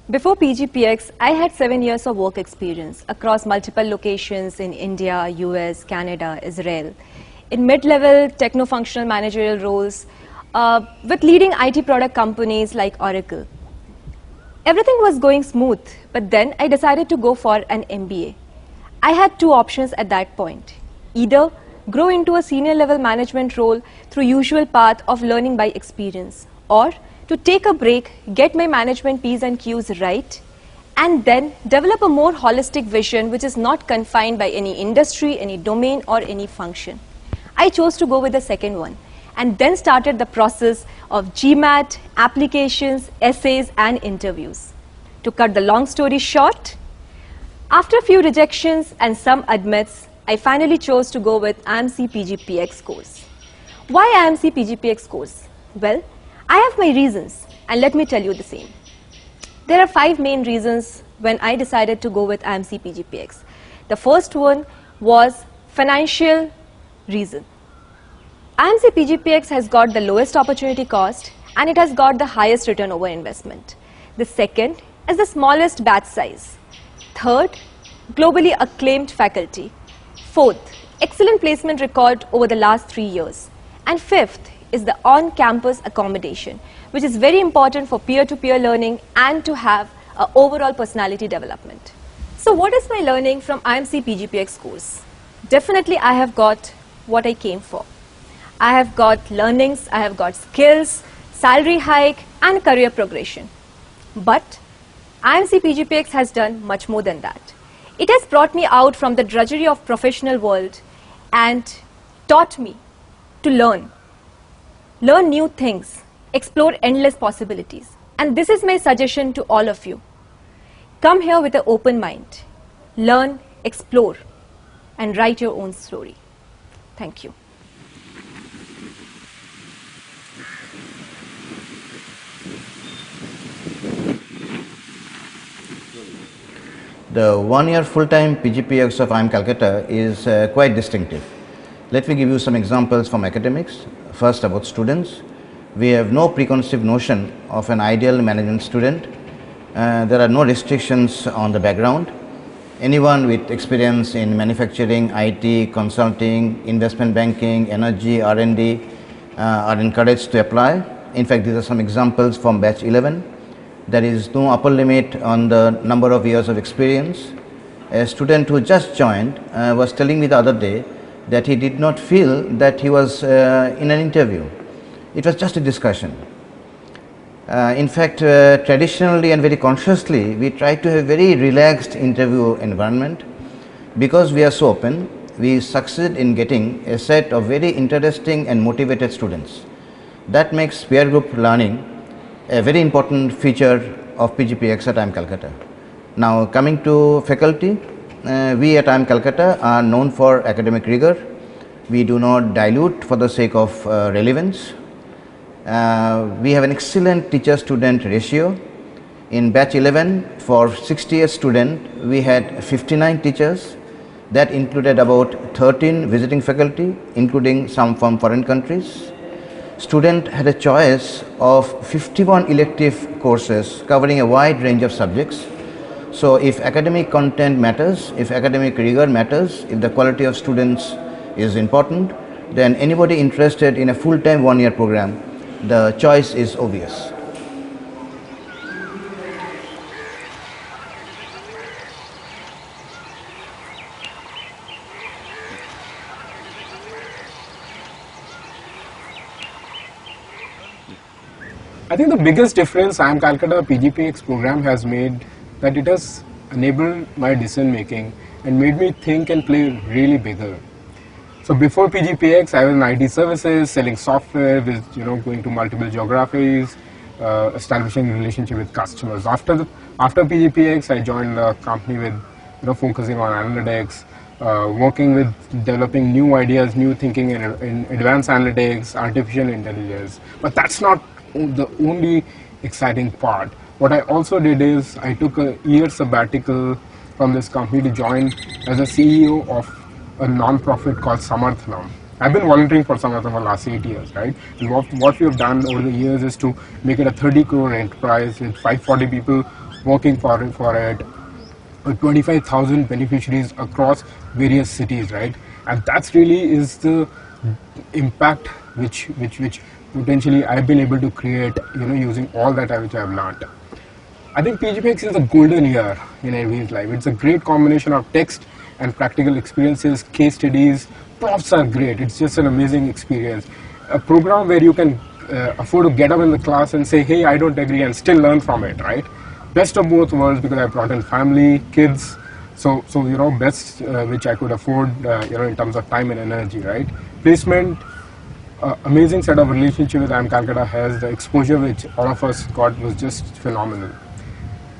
Before PGPEX, I had 7 years of work experience across multiple locations in India, US, Canada, Israel, in mid-level techno-functional managerial roles with leading IT product companies like Oracle. Everything was going smooth, but then I decided to go for an MBA. I had two options at that point. Either grow into a senior level management role through usual path of learning by experience, or to take a break, get my management P's and Q's right, and then develop a more holistic vision which is not confined by any industry, any domain, or any function. I chose to go with the second one, and then started the process of GMAT, applications, essays, and interviews. To cut the long story short, after a few rejections and some admits, I finally chose to go with IIM PGPEX course. Why IIM PGPEX course? Well, I have my reasons, and let me tell you the same. There are 5 main reasons when I decided to go with IIM PGPEX. The first one was financial reason. IIM PGPEX has got the lowest opportunity cost, and it has got the highest return over investment. The second is the smallest batch size. Third, globally acclaimed faculty. Fourth, excellent placement record over the last 3 years. And fifth is the on-campus accommodation, which is very important for peer-to-peer learning and to have an overall personality development. So what is my learning from IIM PGPEX course? Definitely I have got what I came for. I have got learnings, I have got skills, salary hike, and career progression. But IIM PGPEX has done much more than that. It has brought me out from the drudgery of professional world and taught me to learn new things, explore endless possibilities. And this is my suggestion to all of you. Come here with an open mind, learn, explore, and write your own story. Thank you. The 1-year full-time PGPEX of IIM Calcutta is quite distinctive. Let me give you some examples from academics. First, about students. We have no preconceived notion of an ideal management student. There are no restrictions on the background. Anyone with experience in manufacturing, IT, consulting, investment banking, energy, R&D are encouraged to apply. In fact, these are some examples from batch 11. There is no upper limit on the number of years of experience. A student who just joined was telling me the other day that he did not feel that he was in an interview. It was just a discussion. In fact, traditionally and very consciously, we try to have a very relaxed interview environment. Because we are so open, we succeed in getting a set of very interesting and motivated students. That makes peer group learning a very important feature of PGPEX at IIM Calcutta. Now, coming to faculty, we at IIM Calcutta are known for academic rigor. We do not dilute for the sake of relevance. We have an excellent teacher-student ratio. In batch 11, for 68 students, we had 59 teachers. That included about 13 visiting faculty, including some from foreign countries. Student had a choice of 51 elective courses covering a wide range of subjects. So if academic content matters, if academic rigor matters, if the quality of students is important, then anybody interested in a full-time 1-year program, the choice is obvious. I think the biggest difference IIM Calcutta PGPEX program has made that it has enabled my decision making and made me think and play really bigger. So before PGPEX, I was in IT services, selling software, with going to multiple geographies, establishing a relationship with customers. After PGPEX, I joined a company with focusing on analytics, working with developing new ideas, new thinking in advanced analytics, artificial intelligence. But that's not the only exciting part. What I also did is I took a year sabbatical from this company to join as a CEO of a non-profit called Samarthanam. I've been volunteering for Samarthanam for the last 8 years, right? And what we have done over the years is to make it a 30 crore enterprise with 540 people working for it, 25,000 beneficiaries across various cities, right? And that's really is the impact which potentially I've been able to create, using all that which I've learned. I think PGPEX is a golden year in everyone's life. It's a great combination of text and practical experiences, case studies. Profs are great. It's just an amazing experience. A program where you can afford to get up in the class and say, hey, I don't agree, and still learn from it, right? Best of both worlds, because I brought in family, kids, so best which I could afford, in terms of time and energy, right? Placement, amazing set of relationship with IIM Calcutta has. The exposure which all of us got was just phenomenal.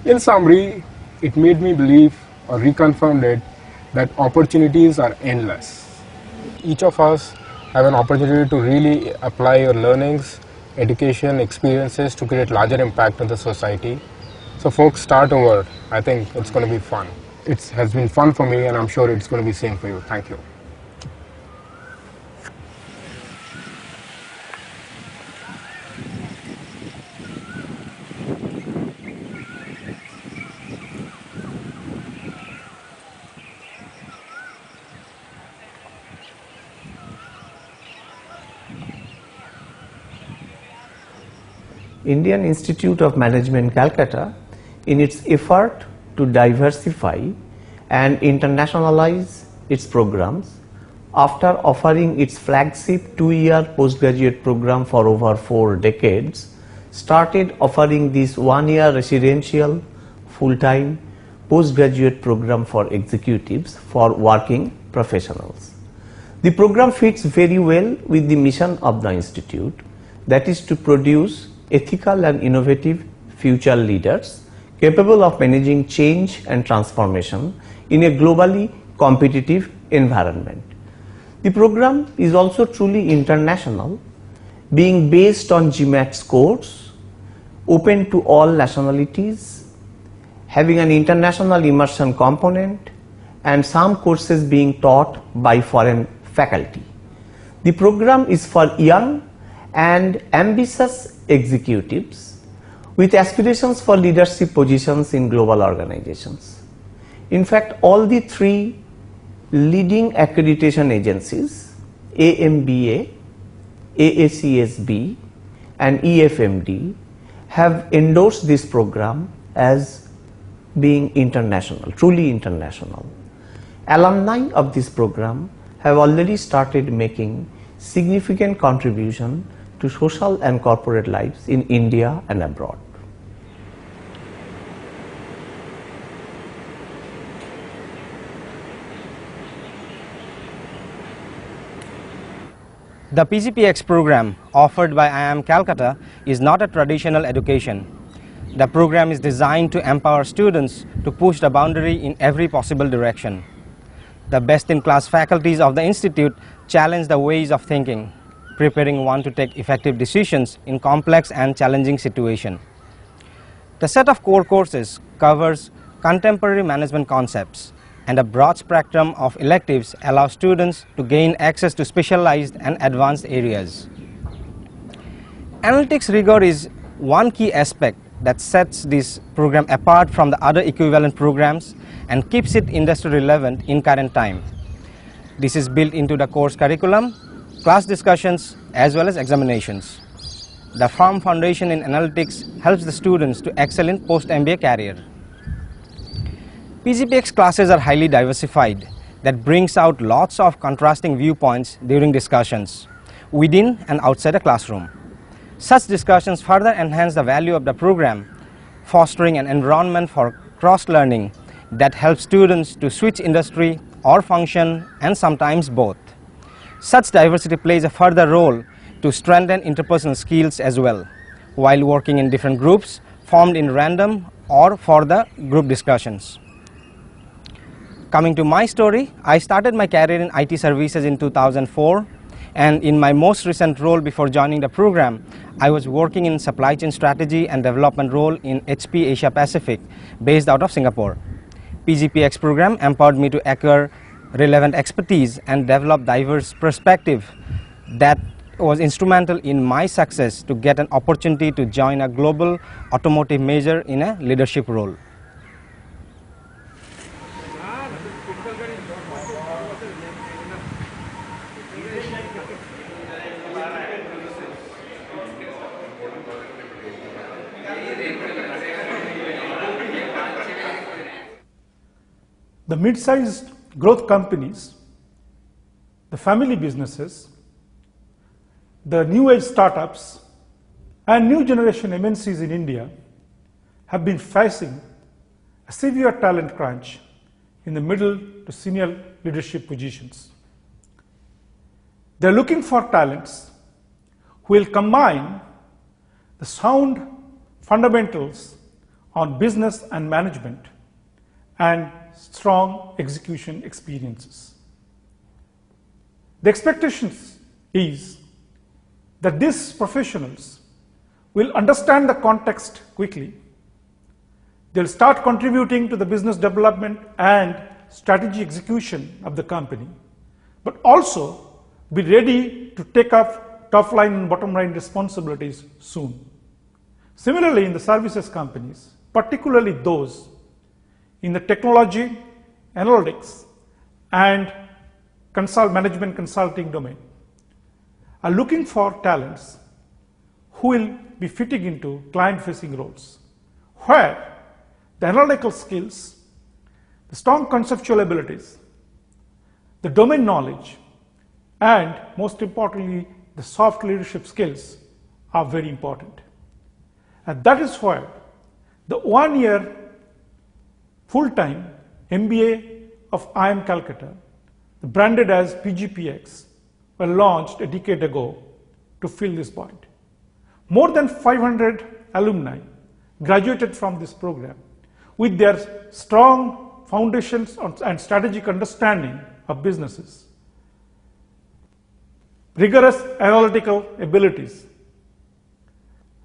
In summary, it made me believe, or reconfirmed it, that opportunities are endless. Each of us have an opportunity to really apply your learnings, education, experiences to create larger impact on the society. So folks, start over. I think it's going to be fun. It has been fun for me, and I'm sure it's going to be same for you. Thank you. Indian Institute of Management Calcutta, in its effort to diversify and internationalize its programs, after offering its flagship 2-year postgraduate program for over 4 decades, started offering this 1-year residential full-time postgraduate program for executives for working professionals. The program fits very well with the mission of the institute, that is to produce ethical and innovative future leaders capable of managing change and transformation in a globally competitive environment. The program is also truly international, being based on GMAT scores, open to all nationalities, having an international immersion component, and some courses being taught by foreign faculty. The program is for young and ambitious executives with aspirations for leadership positions in global organizations. In fact, all the 3 leading accreditation agencies, AMBA, AACSB, and EFMD, have endorsed this program as being international, truly international. Alumni of this program have already started making significant contribution to social and corporate lives in India and abroad. The PGPEX program offered by IIM Calcutta is not a traditional education. The program is designed to empower students to push the boundary in every possible direction. The best-in-class faculties of the institute challenge the ways of thinking, preparing one to take effective decisions in complex and challenging situations. The set of core courses covers contemporary management concepts, and a broad spectrum of electives allow students to gain access to specialized and advanced areas. Analytics rigor is one key aspect that sets this program apart from the other equivalent programs and keeps it industry relevant in current time. This is built into the course curriculum, class discussions, as well as examinations. The firm foundation in analytics helps the students to excel in post-MBA career. PGPEX classes are highly diversified, that brings out lots of contrasting viewpoints during discussions, within and outside the classroom. Such discussions further enhance the value of the program, fostering an environment for cross-learning that helps students to switch industry or function, and sometimes both. Such diversity plays a further role to strengthen interpersonal skills as well, while working in different groups formed in random or for the group discussions. Coming to my story, I started my career in IT services in 2004, and in my most recent role before joining the program, I was working in supply chain strategy and development role in HP Asia Pacific, based out of Singapore. PGPEX program empowered me to acquire relevant expertise and develop diverse perspective that was instrumental in my success to get an opportunity to join a global automotive major in a leadership role. The mid-sized growth companies, the family businesses, the new age startups, and new generation MNCs in India have been facing a severe talent crunch in the middle to senior leadership positions. They're looking for talents who will combine the sound fundamentals on business and management and strong execution experiences. The expectations is that these professionals will understand the context quickly. They'll start contributing to the business development and strategy execution of the company, but also be ready to take up top line and bottom line responsibilities soon. Similarly, in the services companies, particularly those in the technology, analytics, and management consulting domain, are looking for talents who will be fitting into client-facing roles, where the analytical skills, the strong conceptual abilities, the domain knowledge, and most importantly, the soft leadership skills are very important. And that is why the 1-year full-time MBA of IIM Calcutta, branded as PGPEX, were launched a decade ago to fill this void. More than 500 alumni graduated from this program with their strong foundations and strategic understanding of businesses, rigorous analytical abilities,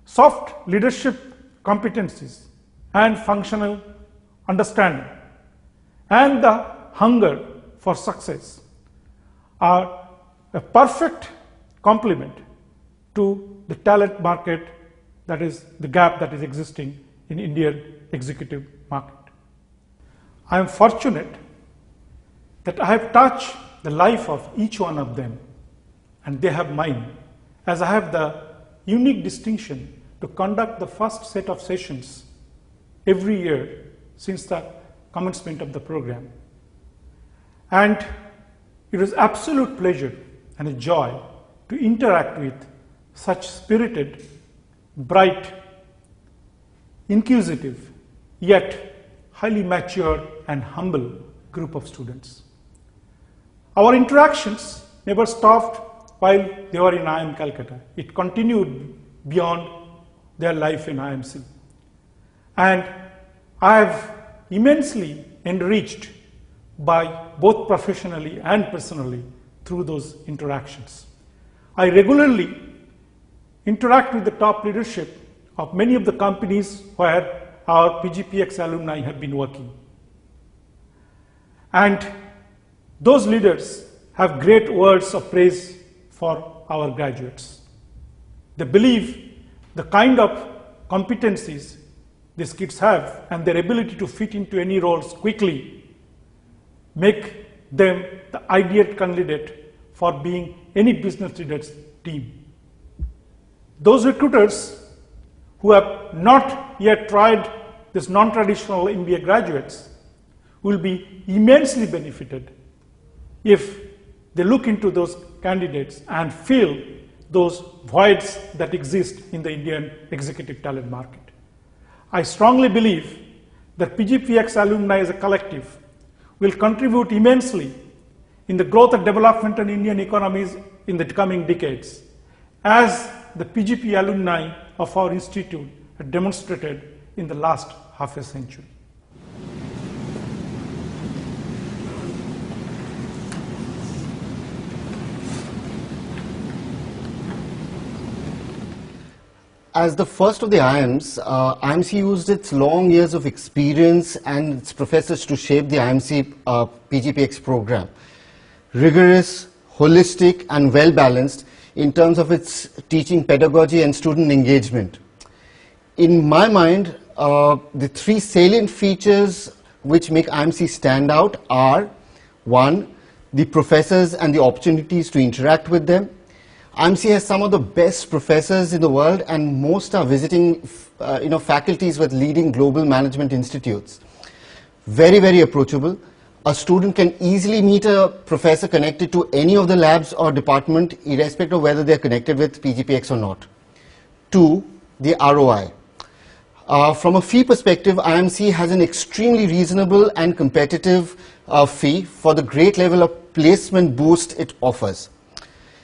soft leadership competencies, and functional understanding, and the hunger for success are a perfect complement to the talent market, that is the gap that is existing in Indian executive market. I am fortunate that I have touched the life of each one of them, and they have mine, as I have the unique distinction to conduct the first set of sessions every year since the commencement of the program. And it was absolute pleasure and a joy to interact with such spirited, bright, inquisitive, yet highly mature and humble group of students. Our interactions never stopped while they were in IIM Calcutta. It continued beyond their life in IMC. And I have immensely enriched by both professionally and personally through those interactions. I regularly interact with the top leadership of many of the companies where our PGPEX alumni have been working. And those leaders have great words of praise for our graduates. They believe the kind of competencies these kids have and their ability to fit into any roles quickly make them the ideal candidate for being any business leader's team. Those recruiters who have not yet tried this non-traditional MBA graduates will be immensely benefited if they look into those candidates and fill those voids that exist in the Indian executive talent market. I strongly believe that PGPEX alumni as a collective will contribute immensely in the growth and development of Indian economies in the coming decades, as the PGP alumni of our institute have demonstrated in the last half a century. As the first of the IIMs, IMC used its long years of experience and its professors to shape the IMC PGPEX program. Rigorous, holistic and well-balanced, in terms of its teaching pedagogy and student engagement. In my mind, the three salient features which make IMC stand out are: one, the professors and the opportunities to interact with them. IMC has some of the best professors in the world, and most are visiting faculties with leading global management institutes. Very, very approachable. A student can easily meet a professor connected to any of the labs or department, irrespective of whether they are connected with PGPEX or not. Two, the ROI. From a fee perspective, IMC has an extremely reasonable and competitive fee for the great level of placement boost it offers.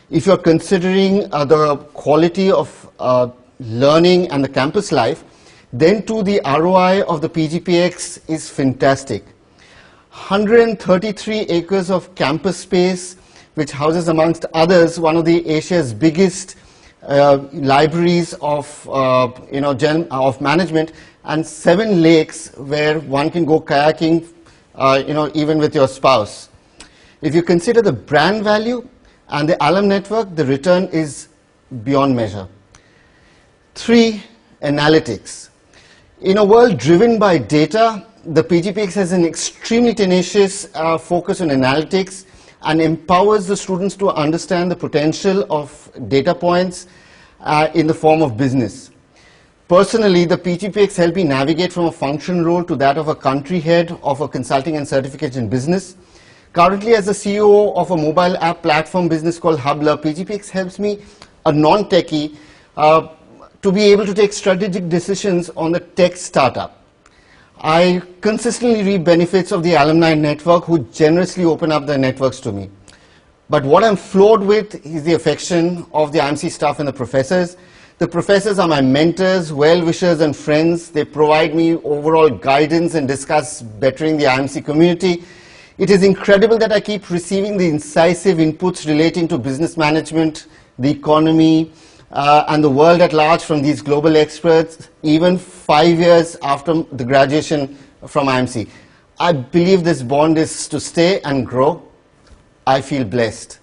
If you're considering the quality of learning and the campus life, then too the ROI of the PGPEX is fantastic. 133 acres of campus space, which houses amongst others one of the Asia's biggest libraries of of management, and 7 lakes where one can go kayaking even with your spouse. If you consider the brand value and the alum network, the return is beyond measure. 3, analytics. In a world driven by data, the PGPEX has an extremely tenacious focus on analytics and empowers the students to understand the potential of data points in the form of business. Personally, the PGPEX helped me navigate from a function role to that of a country head of a consulting and certification business. Currently, as the CEO of a mobile app platform business called Hubler, PGPEX helps me, a non-techie, to be able to take strategic decisions on the tech startup. I consistently reap benefits of the alumni network who generously open up their networks to me. But what I'm floored with is the affection of the IMC staff and the professors. The professors are my mentors, well-wishers and friends. They provide me overall guidance and discuss bettering the IMC community. It is incredible that I keep receiving the incisive inputs relating to business management, the economy, and the world at large from these global experts, even 5 years after the graduation from IMC. I believe this bond is to stay and grow. I feel blessed.